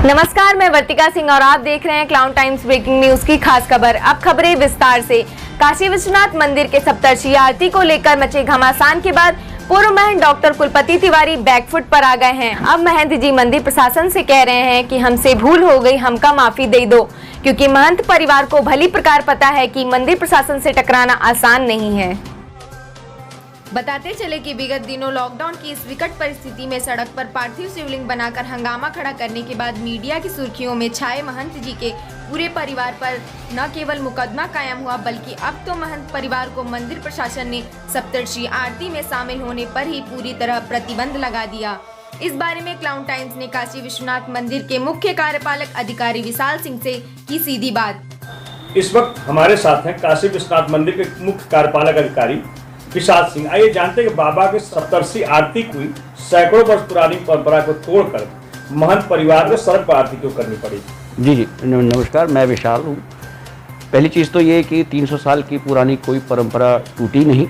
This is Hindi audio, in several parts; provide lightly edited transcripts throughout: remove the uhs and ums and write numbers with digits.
नमस्कार, मैं वर्तिका सिंह और आप देख रहे हैं क्लाउड टाइम्स ब्रेकिंग न्यूज की खास खबर। अब खबरें विस्तार से। काशी विश्वनाथ मंदिर के सप्तर्षि आरती को लेकर मचे घमासान के बाद पूर्व महंत डॉक्टर कुलपति तिवारी बैकफुट पर आ गए हैं। अब महंत जी मंदिर प्रशासन से कह रहे हैं कि हमसे भूल हो गई, हमका माफी दे दो, क्योंकि महंत परिवार को भली प्रकार पता है कि मंदिर प्रशासन से टकराना आसान नहीं है। बताते चले कि विगत दिनों लॉकडाउन की इस विकट परिस्थिति में सड़क पर पार्थिव शिवलिंग बनाकर हंगामा खड़ा करने के बाद मीडिया की सुर्खियों में छाए महंत जी के पूरे परिवार पर न केवल मुकदमा कायम हुआ, बल्कि अब तो महंत परिवार को मंदिर प्रशासन ने सप्तर्षि आरती में शामिल होने पर ही पूरी तरह प्रतिबंध लगा दिया। इस बारे में क्लाउड टाइम्स ने काशी विश्वनाथ मंदिर के मुख्य कार्यपालक अधिकारी विशाल सिंह से की सीधी बात। इस वक्त हमारे साथ हैं काशी विश्वनाथ मंदिर के मुख्य कार्यपालक अधिकारी विशाल सिंह। आइए जानते हैं कि बाबा के सप्तर्षि आरती की सैकड़ों वर्ष पुरानी परंपरा को तोड़कर महंत परिवार को सड़क पर आरती क्यों करनी पड़ी? जी नमस्कार, मैं विशाल हूँ। पहली चीज़ तो ये कि 300 साल की पुरानी कोई परंपरा टूटी नहीं।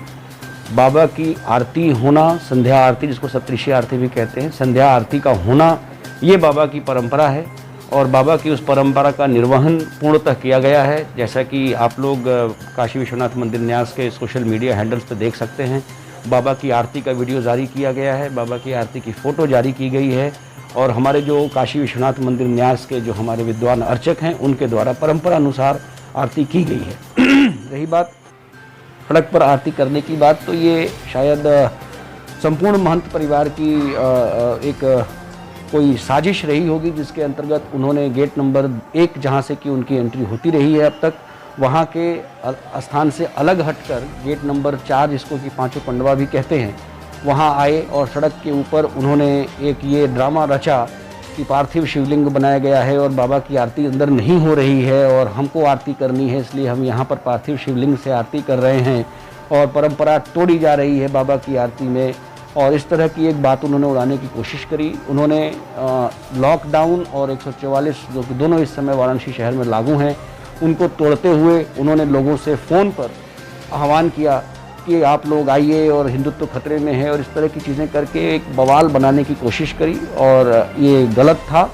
बाबा की आरती होना, संध्या आरती जिसको सप्तर्षि आरती भी कहते हैं, संध्या आरती का होना, ये बाबा की परंपरा है और बाबा की उस परंपरा का निर्वहन पूर्णतः किया गया है। जैसा कि आप लोग काशी विश्वनाथ मंदिर न्यास के सोशल मीडिया हैंडल्स पर देख सकते हैं, बाबा की आरती का वीडियो जारी किया गया है, बाबा की आरती की फ़ोटो जारी की गई है और हमारे जो काशी विश्वनाथ मंदिर न्यास के जो हमारे विद्वान अर्चक हैं उनके द्वारा परंपरा अनुसार आरती की गई है। रही बात सड़क पर आरती करने की बात, तो ये शायद संपूर्ण महंत परिवार की एक कोई साजिश रही होगी, जिसके अंतर्गत उन्होंने गेट नंबर 1 जहाँ से कि उनकी एंट्री होती रही है अब तक, वहाँ के स्थान से अलग हटकर गेट नंबर 4 जिसको कि पांचों पंडवा भी कहते हैं, वहाँ आए और सड़क के ऊपर उन्होंने एक ये ड्रामा रचा कि पार्थिव शिवलिंग बनाया गया है और बाबा की आरती अंदर नहीं हो रही है और हमको आरती करनी है, इसलिए हम यहाँ पर पार्थिव शिवलिंग से आरती कर रहे हैं और परंपरा तोड़ी जा रही है बाबा की आरती में। और इस तरह की एक बात उन्होंने उड़ाने की कोशिश करी। उन्होंने लॉकडाउन और 144 जो कि दोनों इस समय वाराणसी शहर में लागू हैं, उनको तोड़ते हुए उन्होंने लोगों से फ़ोन पर आह्वान किया कि आप लोग आइए और हिंदुत्व खतरे में है और इस तरह की चीज़ें करके एक बवाल बनाने की कोशिश करी और ये गलत था।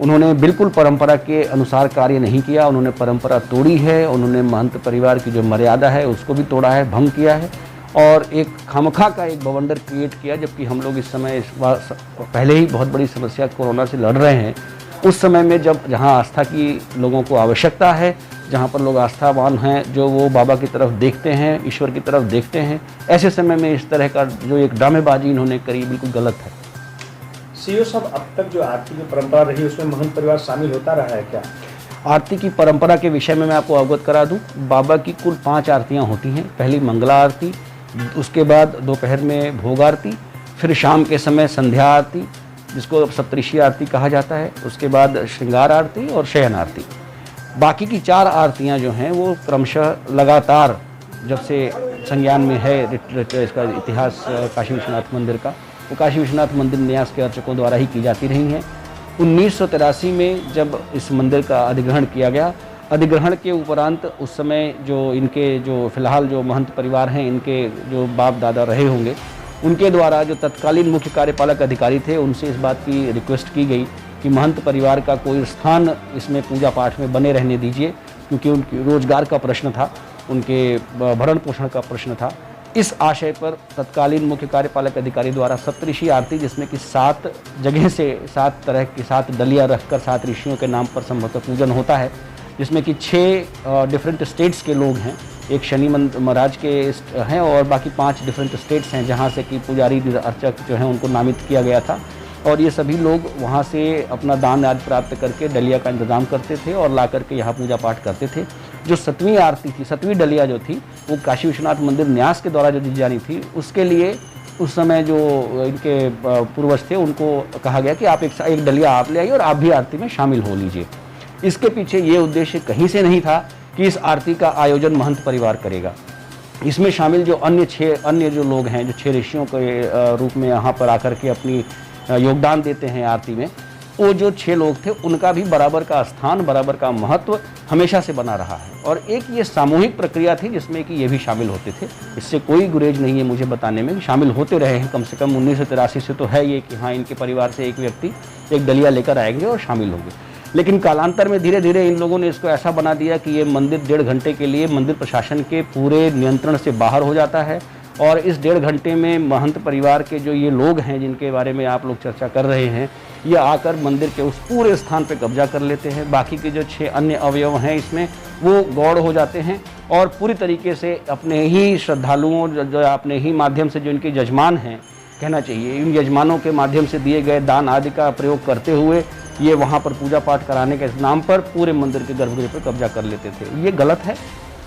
उन्होंने बिल्कुल परंपरा के अनुसार कार्य नहीं किया, उन्होंने परंपरा तोड़ी है, उन्होंने महंत परिवार की जो मर्यादा है उसको भी तोड़ा है, भंग किया है और एक खामखा का एक बवंडर क्रिएट किया। जबकि हम लोग इस समय पहले ही बहुत बड़ी समस्या कोरोना से लड़ रहे हैं, उस समय में जहां आस्था की लोगों को आवश्यकता है, जहां पर लोग आस्थावान हैं, जो वो बाबा की तरफ देखते हैं, ईश्वर की तरफ देखते हैं, ऐसे समय में इस तरह का जो एक ड्रामेबाजी इन्होंने करी बिल्कुल गलत है। सीओ साहब, अब तक जो आरती की परंपरा रही उसमें महंत परिवार शामिल होता रहा है क्या? आरती की परंपरा के विषय में मैं आपको अवगत करा दूं। बाबा की कुल 5 आरतियाँ होती हैं। पहली मंगला आरती, उसके बाद दोपहर में भोग आरती, फिर शाम के समय संध्या आरती जिसको सप्तर्षि आरती कहा जाता है, उसके बाद श्रृंगार आरती और शयन आरती। बाकी की 4 आरतियां जो हैं वो क्रमशः लगातार जब से संज्ञान में है इसका इतिहास काशी विश्वनाथ मंदिर का, वो काशी विश्वनाथ मंदिर न्यास के अर्चकों द्वारा ही की जाती रही हैं। 1983 में जब इस मंदिर का अधिग्रहण किया गया, अधिग्रहण के उपरांत उस समय जो इनके जो फिलहाल जो महंत परिवार हैं, इनके जो बाप दादा रहे होंगे, उनके द्वारा जो तत्कालीन मुख्य कार्यपालक अधिकारी थे उनसे इस बात की रिक्वेस्ट की गई कि महंत परिवार का कोई स्थान इसमें पूजा पाठ में बने रहने दीजिए, क्योंकि उनके रोजगार का प्रश्न था, उनके भरण पोषण का प्रश्न था। इस आशय पर तत्कालीन मुख्य कार्यपालक अधिकारी द्वारा सप्तर्षि आरती, जिसमें कि 7 जगह से 7 तरह की 7 डलियाँ रखकर 7 ऋषियों के नाम पर संभवतः पूजन होता है, जिसमें कि 6 डिफरेंट स्टेट्स के लोग हैं, एक शनि महाराज के हैं और बाकी 5 डिफरेंट स्टेट्स हैं जहां से कि पुजारी अर्चक जो हैं उनको नामित किया गया था और ये सभी लोग वहां से अपना दान आदि प्राप्त करके डलिया का इंतज़ाम करते थे और ला करके यहाँ पूजा पाठ करते थे। जो 7वीं आरती थी, 7वीं डलिया जो थी, वो काशी विश्वनाथ मंदिर न्यास के द्वारा जो दी जानी थी, उसके लिए उस समय जो इनके पूर्वज थे उनको कहा गया कि आप एक डलिया आप ले आइए और आप भी आरती में शामिल हो लीजिए। इसके पीछे ये उद्देश्य कहीं से नहीं था कि इस आरती का आयोजन महंत परिवार करेगा। इसमें शामिल जो अन्य जो लोग हैं, जो 6 ऋषियों के रूप में यहाँ पर आकर के अपनी योगदान देते हैं आरती में, वो जो 6 लोग थे उनका भी बराबर का स्थान, बराबर का महत्व हमेशा से बना रहा है। और एक ये सामूहिक प्रक्रिया थी जिसमें कि ये भी शामिल होते थे। इससे कोई गुरेज नहीं है मुझे बताने में कि शामिल होते रहे हैं। कम से कम 1983 से तो है ये कि हाँ, इनके परिवार से एक व्यक्ति एक डलिया लेकर आएंगे और शामिल होंगे। लेकिन कालांतर में धीरे धीरे इन लोगों ने इसको ऐसा बना दिया कि ये मंदिर 1.5 घंटे के लिए मंदिर प्रशासन के पूरे नियंत्रण से बाहर हो जाता है। और इस 1.5 घंटे में महंत परिवार के जो ये लोग हैं जिनके बारे में आप लोग चर्चा कर रहे हैं, ये आकर मंदिर के उस पूरे स्थान पे कब्जा कर लेते हैं। बाकी के जो 6 अन्य अवयव हैं इसमें वो गौड़ हो जाते हैं और पूरी तरीके से अपने ही श्रद्धालुओं जो अपने ही माध्यम से जो इनके यजमान हैं, कहना चाहिए इन यजमानों के माध्यम से दिए गए दान आदि का प्रयोग करते हुए ये वहाँ पर पूजा पाठ कराने के नाम पर पूरे मंदिर के गर्भगृह पर कब्जा कर लेते थे। ये गलत है।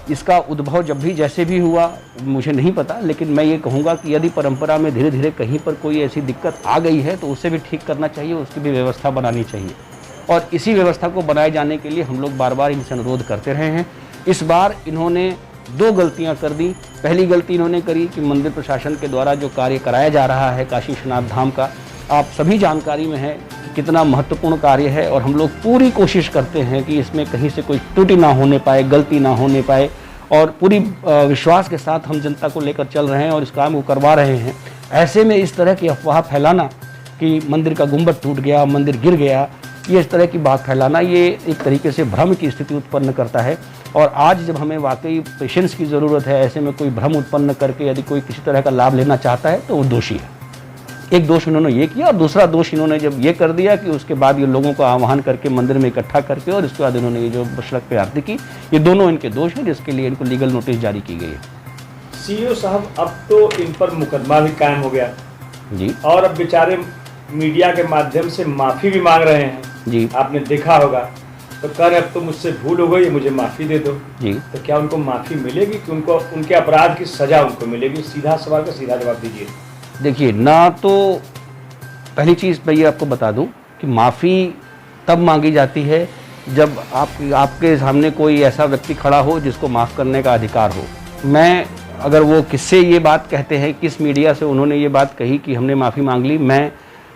इसका उद्भव जब भी जैसे भी हुआ मुझे नहीं पता, लेकिन मैं ये कहूँगा कि यदि परंपरा में धीरे धीरे कहीं पर कोई ऐसी दिक्कत आ गई है तो उसे भी ठीक करना चाहिए, उसकी भी व्यवस्था बनानी चाहिए। और इसी व्यवस्था को बनाए जाने के लिए हम लोग बार बार इनसे अनुरोध करते रहे हैं। इस बार इन्होंने 2 गलतियां कर दी। पहली गलती इन्होंने करी कि मंदिर प्रशासन के द्वारा जो कार्य कराया जा रहा है काशी विश्वनाथ धाम का, आप सभी जानकारी में है कि कितना महत्वपूर्ण कार्य है और हम लोग पूरी कोशिश करते हैं कि इसमें कहीं से कोई त्रुटि ना होने पाए, गलती ना होने पाए, और पूरी विश्वास के साथ हम जनता को लेकर चल रहे हैं और इस काम को करवा रहे हैं। ऐसे में इस तरह की अफवाह फैलाना कि मंदिर का गुंबद टूट गया, मंदिर गिर गया, ये इस तरह की बात फैलाना ये एक तरीके से भ्रम की स्थिति उत्पन्न करता है। और आज जब हमें वाकई पेशेंस की ज़रूरत है, ऐसे में कोई भ्रम उत्पन्न करके यदि कोई किसी तरह का लाभ लेना चाहता है तो वो दोषी है। एक दोष इन्होंने ये किया और दूसरा दोष इन्होंने जब ये कर दिया कि उसके बाद ये लोगों को आह्वान करके मंदिर में इकट्ठा करके और इसके बाद इन्होंने ये जो सड़क पे आरती की, ये दोनों इनके दोष हैं जिसके लिए इनको लीगल नोटिस जारी की गई है। सीईओ साहब, अब तो इन पर मुकदमा भी कायम हो गया जी, और अब बेचारे मीडिया के माध्यम से माफी भी मांग रहे हैं जी। आपने देखा होगा, तो कह रहे अब तो मुझसे भूल हो गई, मुझे माफी दे दो जी। तो क्या उनको माफी मिलेगी कि उनको उनके अपराध की सजा उनको मिलेगी? सीधा सवाल का सीधा जवाब दीजिए। देखिए, ना तो पहली चीज़ मैं ये आपको बता दूं कि माफ़ी तब मांगी जाती है जब आपके सामने कोई ऐसा व्यक्ति खड़ा हो जिसको माफ़ करने का अधिकार हो। मैं अगर वो किससे ये बात कहते हैं, किस मीडिया से उन्होंने ये बात कही कि हमने माफ़ी मांग ली, मैं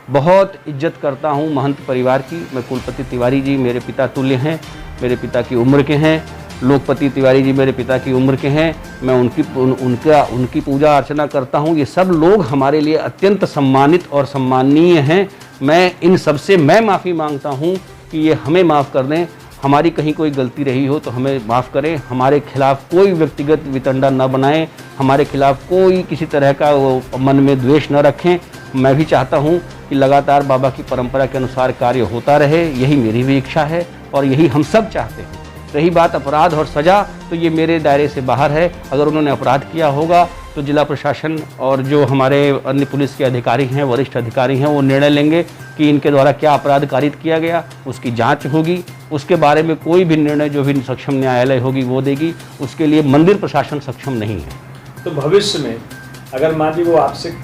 बहुत इज्जत करता हूँ महंत परिवार की। मैं कुलपति तिवारी जी मेरे पिता तुल्य हैं, मेरे पिता की उम्र के हैं। लोकपति तिवारी जी मेरे पिता की उम्र के हैं। मैं उनकी पूजा अर्चना करता हूँ। ये सब लोग हमारे लिए अत्यंत सम्मानित और सम्माननीय हैं। मैं इन सब से मैं माफ़ी मांगता हूँ कि ये हमें माफ़ कर दें। हमारी कहीं कोई गलती रही हो तो हमें माफ़ करें। हमारे खिलाफ़ कोई व्यक्तिगत वितंडा न बनाएं, हमारे खिलाफ़ कोई किसी तरह का वो मन में द्वेष न रखें। मैं भी चाहता हूँ कि लगातार बाबा की परंपरा के अनुसार कार्य होता रहे, यही मेरी भी इच्छा है और यही हम सब चाहते हैं। रही बात अपराध और सज़ा, तो ये मेरे दायरे से बाहर है। अगर उन्होंने अपराध किया होगा तो जिला प्रशासन और जो हमारे अन्य पुलिस के अधिकारी हैं, वरिष्ठ अधिकारी हैं, वो निर्णय लेंगे कि इनके द्वारा क्या अपराध कारित किया गया, उसकी जांच होगी। उसके बारे में कोई भी निर्णय जो भी सक्षम न्यायालय होगी वो देगी। उसके लिए मंदिर प्रशासन सक्षम नहीं है। तो भविष्य में अगर मान ली वो आपसे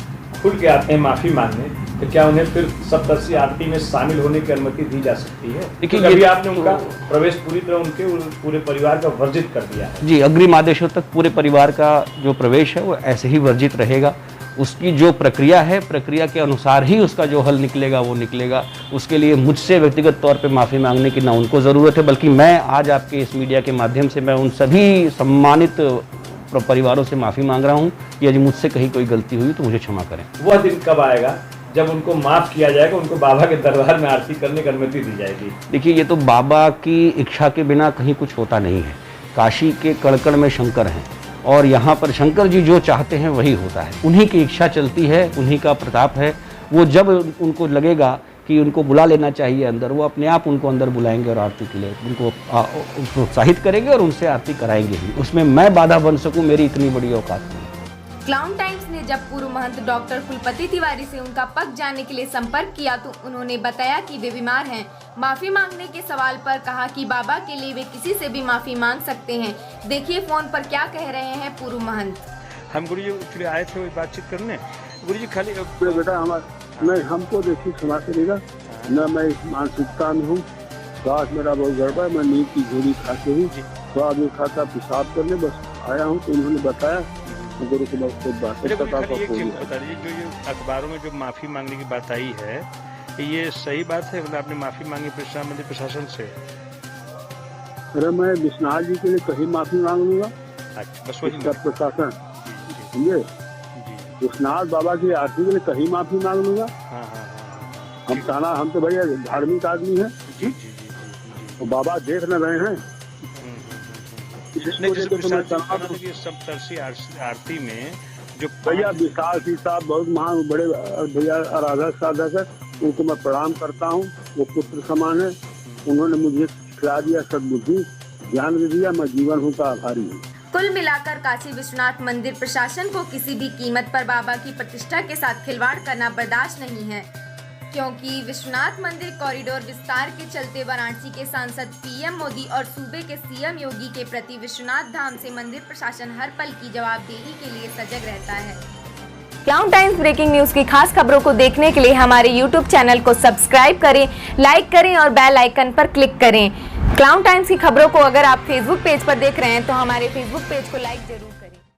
खुल के आते हैं माफी मांगने, तो क्या उन्हें फिर सप्तर्षि आरती में शामिल होने की अनुमति दी जा सकती है? देखिए, कभी आपने उनका प्रवेश पूरी तरह उनके पूरे परिवार का वर्जित कर दिया है। जी, अग्रिम आदेशों तक पूरे परिवार का जो प्रवेश है वो ऐसे ही वर्जित रहेगा। उसकी जो प्रक्रिया है, प्रक्रिया के अनुसार ही उसका जो हल निकलेगा वो निकलेगा। उसके लिए मुझसे व्यक्तिगत तौर पे माफ़ी मांगने की ना उनको ज़रूरत है, बल्कि मैं आज आपके इस मीडिया के माध्यम से मैं उन सभी सम्मानित परिवारों से माफ़ी मांग रहा हूँ। यदि मुझसे कहीं कोई गलती हुई तो मुझे क्षमा करें। वह दिन कब आएगा जब उनको माफ़ किया जाएगा, उनको बाबा के दरबार में आरती करने की अनुमति दी जाएगी? देखिए, ये तो बाबा की इच्छा के बिना कहीं कुछ होता नहीं है। काशी के कण-कण में शंकर हैं और यहाँ पर शंकर जी जो चाहते हैं वही होता है। उन्हीं की इच्छा चलती है, उन्हीं का प्रताप है। वो जब उनको लगेगा कि उनको बुला लेना चाहिए अंदर, वो अपने आप उनको अंदर बुलाएंगे और आरती के लिए उनको प्रोत्साहित करेंगे और उनसे आरती कराएंगे ही। उसमें मैं बाधा बन सकूं, मेरी इतनी बड़ी औकात नहीं। क्लाउन टाइम्स ने जब पूर्व महंत डॉक्टर कुलपति तिवारी से उनका पक्ष जानने के लिए संपर्क किया तो उन्होंने बताया कि वे बीमार हैं। माफी मांगने के सवाल पर कहा कि बाबा के लिए वे किसी से भी माफी मांग सकते हैं। देखिए फोन पर क्या कह रहे हैं पूर्व महंत। हम गुरु जी फिर आए थे वही बातचीत करने। गुरु जी खाली बेटा नहीं, हमको देखिए क्षमा करेगा न, मैं इस मानसिकता में हूँ। स्वास्थ्य मेरा बहुत गड़बड़ है, मैं नींद की गोली खाते हूँ, स्वाद में खाता पेशाब करने बस आया हूँ तो उन्होंने बताया गुरु को बहुत बात बता दीजिए। जो ये अखबारों में जो माफी मांगने की बात आई है, ये सही बात है, मतलब आपने माफी मांगी विश्वनाथ मंदिर प्रशासन से? अरे मैं विश्वनाथ जी के लिए कहीं माफी मांग लूंगा, अच्छा, बस वही इसका प्रशासन जी समझे, जी। विश्वनाथ बाबा की आरती के लिए कहीं माफी मांग लूंगा। हाँ हाँ हाँ हम तो भैया धार्मिक आदमी हैं, जी जी जी जी। तो बाबा देख न रहे हैं। नहीं, जैसे प्रसाद जी बता रहे थे कि सप्तर्षि आरती में जो भैया विशाल जी साहब बहुत महान बड़े भैया आराधक साधक है, उनको मैं प्रणाम करता हूँ। वो पुत्र समान है, उन्होंने मुझे खिला दिया सद्बुद्धि, ज्ञान दे दिया, मैं जीवन हूँ का आभारी हूँ। कुल मिलाकर काशी विश्वनाथ मंदिर प्रशासन को किसी भी कीमत पर बाबा की प्रतिष्ठा के साथ खिलवाड़ करना बर्दाश्त नहीं है, क्योंकि विश्वनाथ मंदिर कॉरिडोर विस्तार के चलते वाराणसी के सांसद पीएम मोदी और सूबे के सीएम योगी के प्रति विश्वनाथ धाम से मंदिर प्रशासन हर पल की जवाबदेही के लिए सजग रहता है। क्लाउन टाइम्स ब्रेकिंग न्यूज की खास खबरों को देखने के लिए हमारे यूट्यूब चैनल को सब्सक्राइब करें, लाइक करें और बेल आइकन पर क्लिक करें। क्लाउन टाइम्स की खबरों को अगर आप फेसबुक पेज पर देख रहे हैं तो हमारे फेसबुक पेज को लाइक जरूर